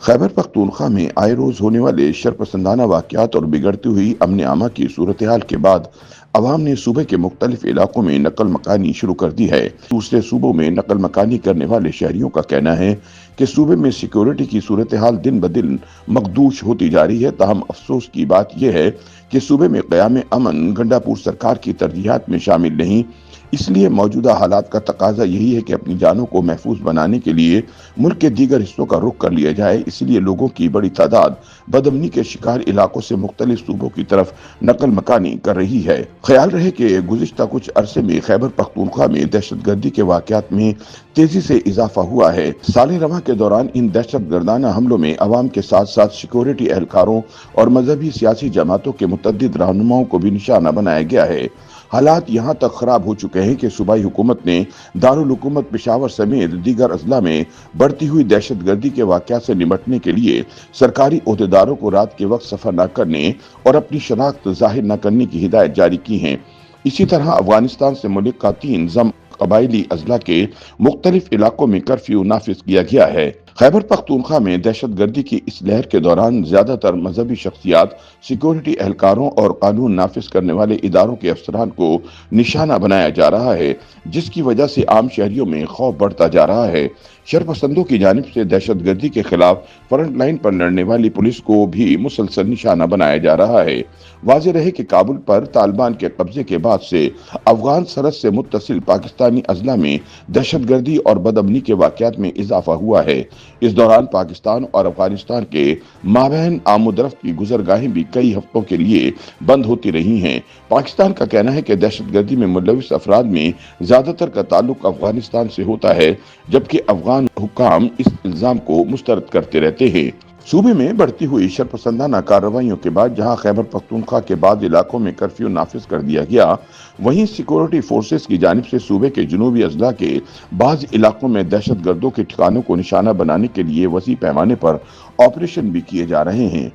خیبر پختونخوا میں آئے روز ہونے والے شرپسندانہ واقعات اور بگڑتی ہوئی امن عامہ کی صورتحال کے بعد عوام نے صوبے کے مختلف علاقوں میں نقل مکانی شروع کر دی ہے۔ دوسرے صوبوں میں نقل مکانی کرنے والے شہریوں کا کہنا ہے کہ صوبے میں سیکیورٹی کی صورتحال دن بدن مخدوش ہوتی جا رہی ہے، تاہم افسوس کی بات یہ ہے کہ صوبے میں قیام امن گنڈا پور سرکار کی ترجیحات میں شامل نہیں، اس لیے موجودہ حالات کا تقاضا یہی ہے کہ اپنی جانوں کو محفوظ بنانے کے لیے ملک کے دیگر حصوں کا رخ کر لیا جائے۔ اس لیے لوگوں کی بڑی تعداد بدامنی کے شکار علاقوں سے مختلف صوبوں کی طرف نقل مکانی کر رہی ہے۔ خیال رہے کہ گزشتہ کچھ عرصے میں خیبر پختونخوا میں دہشت گردی کے واقعات میں تیزی سے اضافہ ہوا ہے۔ سال رواں کے دوران ان دہشت گردانہ حملوں میں عوام کے ساتھ ساتھ سیکیورٹی اہلکاروں اور مذہبی سیاسی جماعتوں کے متعدد رہنماؤں کو بھی نشانہ بنایا گیا ہے۔ حالات یہاں تک خراب ہو چکے ہیں کہ صوبائی حکومت نے دارالحکومت پشاور سمیت دیگر اضلاع میں بڑھتی ہوئی دہشت گردی کے واقعات سے نمٹنے کے لیے سرکاری عہدیداروں کو رات کے وقت سفر نہ کرنے اور اپنی شناخت ظاہر نہ کرنے کی ہدایت جاری کی ہیں۔ اسی طرح افغانستان سے ملک کا 3 قبائلی اضلاع کے مختلف علاقوں میں کرفیو نافذ کیا گیا ہے۔ خیبر پختونخوا میں دہشت گردی کی اس لہر کے دوران زیادہ تر مذہبی شخصیات، سیکیورٹی اہلکاروں اور قانون نافذ کرنے والے اداروں کے افسران کو نشانہ بنایا جا رہا ہے، جس کی وجہ سے عام شہریوں میں خوف بڑھتا جا رہا ہے۔ شرپسندوں کی جانب سے دہشت گردی کے خلاف فرنٹ لائن پر لڑنے والی پولیس کو بھی مسلسل نشانہ بنایا جا رہا ہے۔ واضح رہے کہ کابل پر طالبان کے قبضے کے بعد سے افغان سرحد سے متصل پاکستانی اضلاع میں دہشت گردی اور بدامنی کے واقعات میں اضافہ ہوا ہے۔ اس دوران پاکستان اور افغانستان کے مابین آمد و رفت کی گزرگاہیں بھی کئی ہفتوں کے لیے بند ہوتی رہی ہیں۔ پاکستان کا کہنا ہے کہ دہشت گردی میں ملوث افراد میں زیادہ تر کا تعلق افغانستان سے ہوتا ہے، جبکہ افغان حکام اس الزام کو مسترد کرتے رہتے ہیں۔ صوبے میں بڑھتی ہوئی شرپسندانہ کارروائیوں کے بعد جہاں خیبر پختونخوا کے بعض علاقوں میں کرفیو نافذ کر دیا گیا، وہیں سیکیورٹی فورسز کی جانب سے صوبے کے جنوبی اضلاع کے بعض علاقوں میں دہشت گردوں کے ٹھکانوں کو نشانہ بنانے کے لیے وسیع پیمانے پر آپریشن بھی کیے جا رہے ہیں۔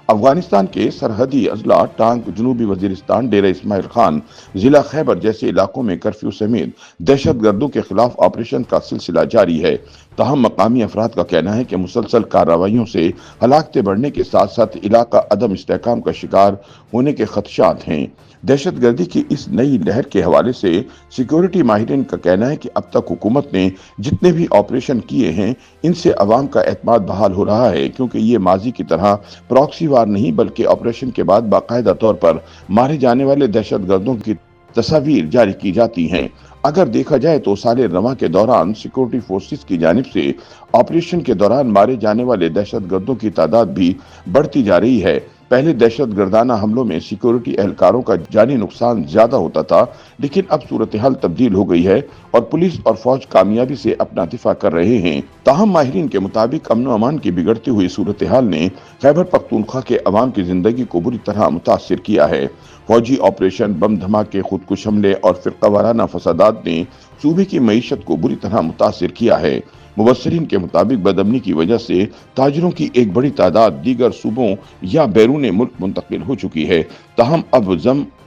افغانستان کے سرحدی اضلاع ٹانک، جنوبی وزیرستان، ڈیرہ اسماعیل خان، ضلع خیبر جیسے علاقوں میں کرفیو سمیت دہشت گردوں کے خلاف آپریشن کا سلسلہ جاری ہے۔ تاہم مقامی افراد کا کہنا ہے کہ مسلسل کارروائیوں سے ہلاکتیں بڑھنے کے ساتھ ساتھ علاقہ عدم استحکام کا شکار ہونے کے خدشات ہیں۔ دہشت گردی کی اس نئی لہر کے حوالے سے سیکیورٹی ماہرین کا کہنا ہے کہ اب تک حکومت نے جتنے بھی آپریشن کیے ہیں، ان سے عوام کا اعتماد بحال ہو رہا ہے، کیونکہ یہ ماضی کی طرح پراکسی وار نہیں بلکہ آپریشن کے بعد باقاعدہ طور پر مارے جانے والے دہشت گردوں کی تصاویر جاری کی جاتی ہیں۔ اگر دیکھا جائے تو سال رواں کے دوران سیکیورٹی فورسز کی جانب سے آپریشن کے دوران مارے جانے والے دہشت گردوں کی تعداد بھی بڑھتی جا رہی ہے۔ پہلے دہشت گردانہ حملوں میں سیکیورٹی اہلکاروں کا جانی نقصان زیادہ ہوتا تھا، لیکن اب صورتحال تبدیل ہو گئی ہے اور پولیس اور فوج کامیابی سے اپنا دفاع کر رہے ہیں۔ تاہم ماہرین کے مطابق امن و امان کی بگڑتی ہوئی صورتحال نے خیبر پختونخوا کے عوام کی زندگی کو بری طرح متاثر کیا ہے۔ فوجی آپریشن، بم دھماکے، خودکش حملے اور فرقہ وارانہ فسادات نے صوبے کی معیشت کو بری طرح متاثر کیا ہے۔ مبصرین کے مطابق بدامنی کی وجہ سے تاجروں کی ایک بڑی تعداد دیگر صوبوں یا بیرون ملک منتقل ہو چکی ہے۔ تاہم اب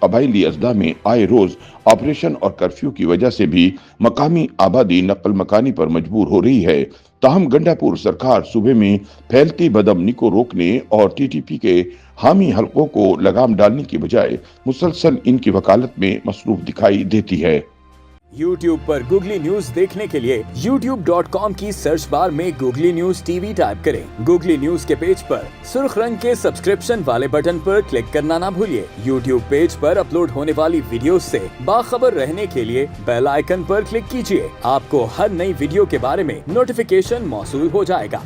قبائلی اضلاع میں آئے روز آپریشن اور کرفیو کی وجہ سے بھی مقامی آبادی نقل مکانی پر مجبور ہو رہی ہے۔ تاہم گنڈا پور سرکار صوبے میں پھیلتی بدامنی کو روکنے اور ٹی ٹی پی کے حامی حلقوں کو لگام ڈالنے کی بجائے مسلسل ان کی وکالت میں مصروف دکھائی دیتی ہے۔ YouTube پر گوگلی نیوز دیکھنے کے لیے youtube.com کی سرچ بار میں googly news T V type کریں۔ گوگلی نیوز کے پیج پر سرخ رنگ کے سبسکرپشن والے بٹن پر کلک کرنا نہ بھولیے۔ YouTube پیج پر اپلوڈ ہونے والی ویڈیوز سے باخبر رہنے کے لیے بیل آئیکن پر کلک کیجیے۔ آپ کو ہر نئی ویڈیو کے بارے میں نوٹیفیکیشن موصول ہو جائے گا۔